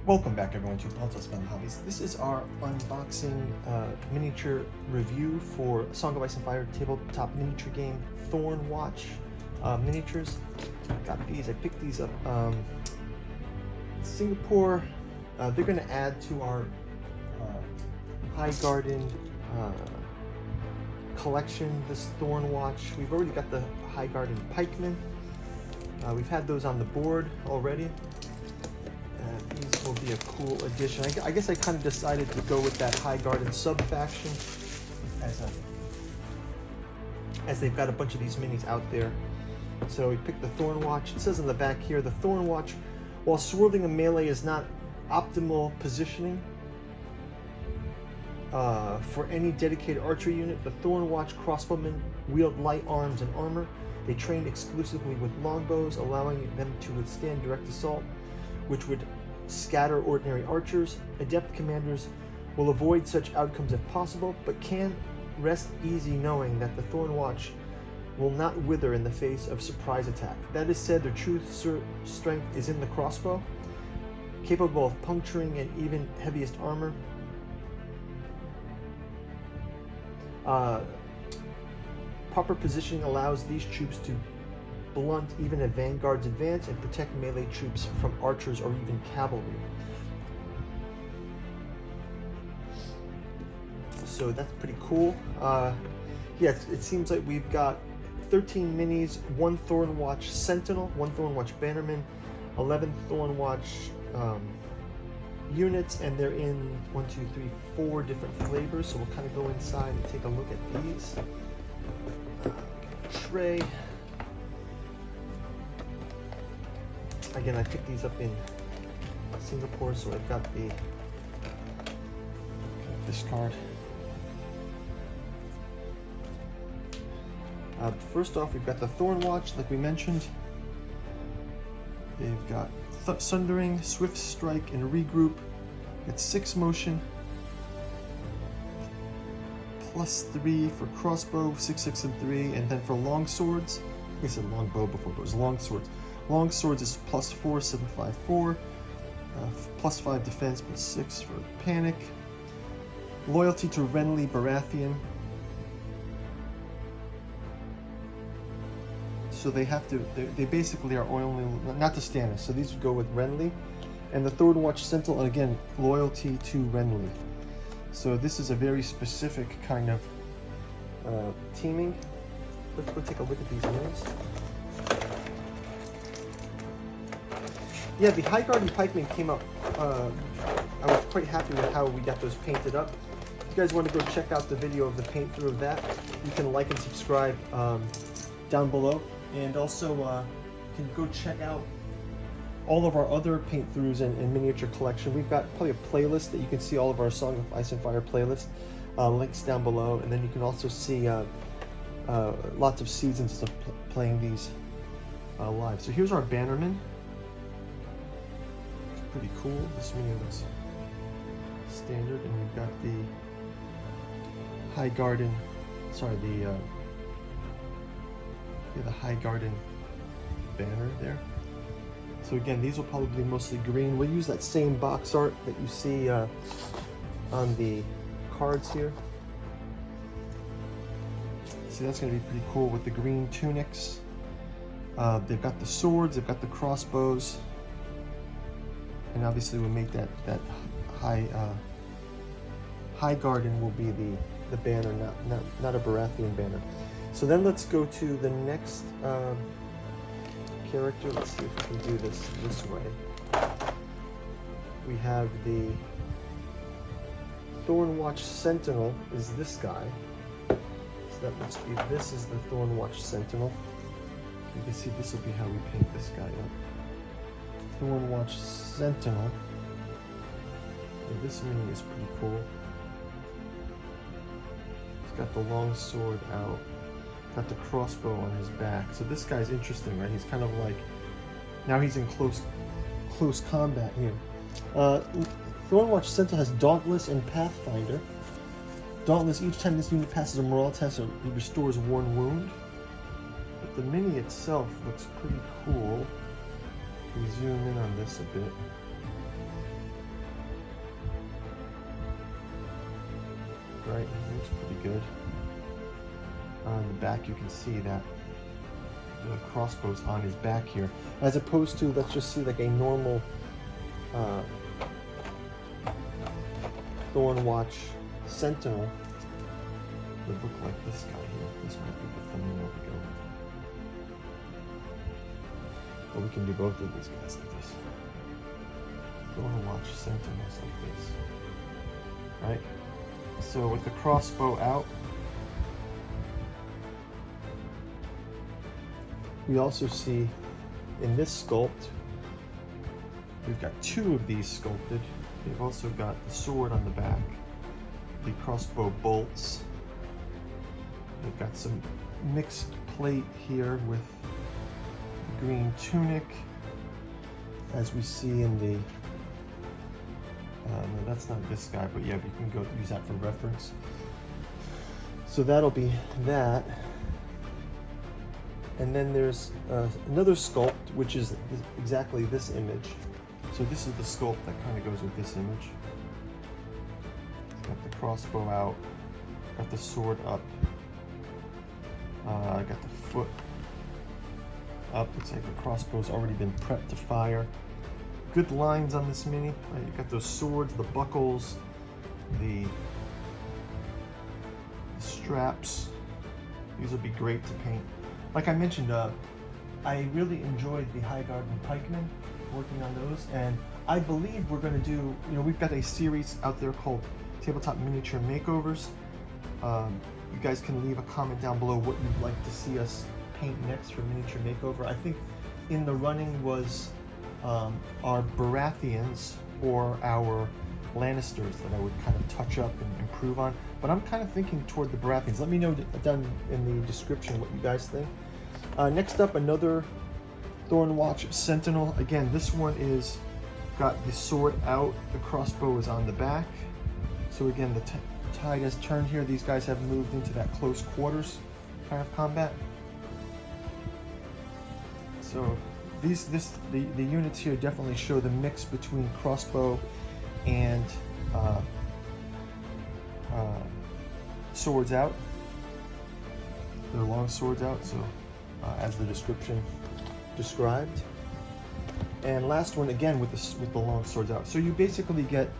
Welcome back everyone to Peltos Fun Hobbies. This is our unboxing miniature review for Song of Ice and Fire tabletop miniature game Thorn Watch miniatures. Got these, I picked these up Singapore. They're going to add to our Highgarden collection, this Thorn Watch. We've already got the Highgarden Pikemen. We've had those on the board already. These will be a cool addition. I guess I kind of decided to go with that Highgarden sub-faction as they've got a bunch of these minis out there. So we picked the Thorn Watch. It says on the back here, the Thorn Watch, while swirling a melee is not optimal positioning for any dedicated archery unit, the Thorn Watch crossbowmen wield light arms and armor. They train exclusively with longbows, allowing them to withstand direct assault, which would scatter ordinary archers. Adept commanders will avoid such outcomes if possible, but can rest easy knowing that the Thorn Watch will not wither in the face of surprise attack. That is said, their true strength is in the crossbow, capable of puncturing and even heaviest armor. Proper positioning allows these troops to blunt even a vanguard's advance and protect melee troops from archers or even cavalry. So that's pretty cool. Yeah, it seems like we've got 13 minis, 1 Thorn Watch Sentinel, 1 Thorn Watch Bannerman, 11 Thorn Watch units, and they're in 4 different flavors. So we'll kind of go inside and take a look at these. Tray. Again, I picked these up in Singapore, so I've got this card. First off, we've got the Thorn Watch, like we mentioned. They've got Sundering, Swift Strike, and Regroup. It's 6 motion, +3 for crossbow, 6, 6, and 3, and then for long swords, I said long bow before, but it was long swords. Long swords is +4, 7, 5, 4, +5 defense, +6 for panic. Loyalty to Renly Baratheon. So they have to, they basically are only, not to Stannis, so these would go with Renly. And the Thorn Watch Sentinel, and again, loyalty to Renly. So this is a very specific kind of teaming. Let's go take a look at these names. Yeah, the Highgarden Pikemen came up. I was quite happy with how we got those painted up. If you guys want to go check out the video of the paint through of that, you can like and subscribe down below. And also, you can go check out all of our other paint throughs and miniature collection. We've got probably a playlist that you can see all of our Song of Ice and Fire playlist. Links down below. And then you can also see lots of seasons of playing these live. So here's our Bannerman. Pretty cool. This mini looks standard, and we've got the Highgarden, sorry, the Highgarden banner there. So again, these will probably be mostly green. We'll use that same box art that you see on the cards here. See, that's going to be pretty cool with the green tunics. They've got the swords, they've got the crossbows. And obviously we'll make that Highgarden will be the banner, not a Baratheon banner. So then let's go to the next character. Let's see if we can do this way. We have the Thorn Watch Sentinel is this guy. So that must be, this is the Thorn Watch Sentinel. You can see this will be how we paint this guy up. Thorn Watch Sentinel. Yeah, this mini is pretty cool. He's got the long sword out, got the crossbow on his back. So this guy's interesting, right? He's kind of like, now he's in close combat here. Thorn Watch Sentinel has Dauntless and Pathfinder. Dauntless, each time this unit passes a morale test, it restores 1 wound. But the mini itself looks pretty cool. We zoom in on this a bit. right? It looks pretty good. On the back, you can see that the crossbow's on his back here, as opposed to, let's just see, like a normal Thornwatch Sentinel would look like this guy here. This might be the thumbnail to go with. But we can do both of these guys like this. Thornwatch Sentinels like this. Right? So with the crossbow out, we also see in this sculpt, we've got two of these sculpted. We've also got the sword on the back, the crossbow bolts. We've got some mixed plate here with the green tunic, as we see in the, no, that's not this guy, but yeah, we can go use that for reference. So that'll be that. And then there's another sculpt, which is exactly this image. So this is the sculpt that kind of goes with this image. Got the crossbow out, got the sword up, got the foot up. Looks like the crossbow's already been prepped to fire. Good lines on this mini. You got those swords, the buckles, the straps. These will be great to paint. Like I mentioned, I really enjoyed the Highgarden pikemen, working on those, and I believe we're going to do, we've got a series out there called Tabletop Miniature Makeovers. You guys can leave a comment down below what you'd like to see us paint next for miniature makeover. I think in the running was our Baratheons or our Lannisters that I would kind of touch up and improve on, but I'm kind of thinking toward the Baratheons. Let me know down in the description what you guys think. Next up, another Thornwatch Sentinel. Again, this one is got the sword out, the crossbow is on the back. So again, the tide has turned here. These guys have moved into that close quarters kind of combat. So the units here definitely show the mix between crossbow and swords out. They're long swords out, so as the description described. And last one again with the long swords out. So you basically get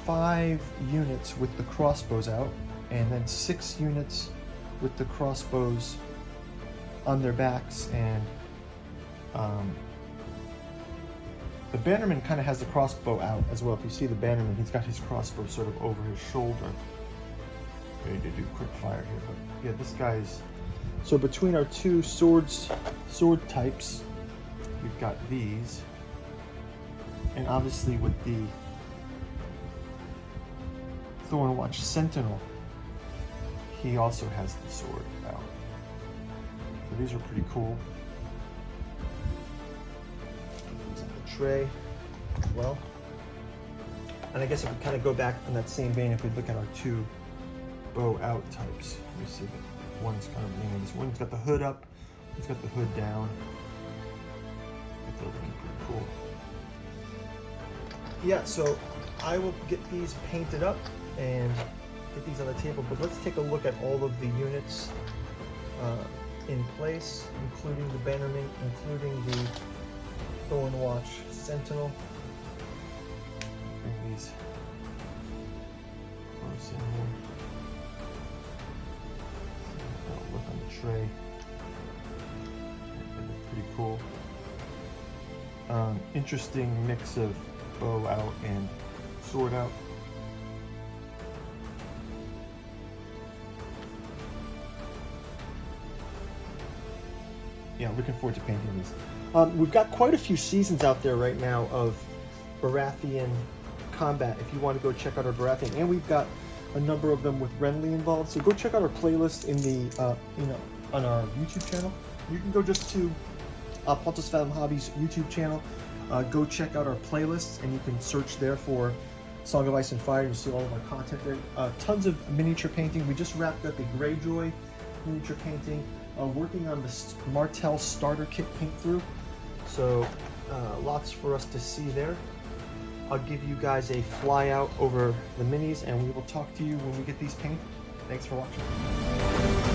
5 units with the crossbows out, and then 6 units with the crossbows on their backs, and the bannerman kind of has the crossbow out as well. If you see the bannerman, he's got his crossbow sort of over his shoulder, ready to do quick fire here. But yeah, this guy's, so between our two sword types, we've got these, and obviously with the Thornwatch Sentinel, he also has the sword out. So these are pretty cool. These on the tray as well. And I guess if we kind of go back in that same vein, if we look at our two bow out types, you see that one's kind of leaning. This one's got the hood up, one's got the hood down. They're looking pretty cool. Yeah, so I will get these painted up and get these on the table, but let's take a look at all of the units in place, including the bannerman, including the Thornwatch Sentinel. Bring these close in here. I'll look on the tray. They look pretty cool. Interesting mix of bow out and sword out. Yeah, looking forward to painting these. We've got quite a few seasons out there right now of Baratheon combat if you want to go check out our Baratheon, and we've got a number of them with Renly involved. So go check out our playlist in the on our YouTube channel. You can go just to Pontus Fathom Hobbies YouTube channel. Go check out our playlists, and you can search there for Song of Ice and Fire. You'll see all of our content there. Tons of miniature painting. We just wrapped up a Greyjoy miniature painting, working on the Martell starter kit paint through. So lots for us to see there. I'll give you guys a fly out over the minis, and we will talk to you when we get these painted. Thanks for watching.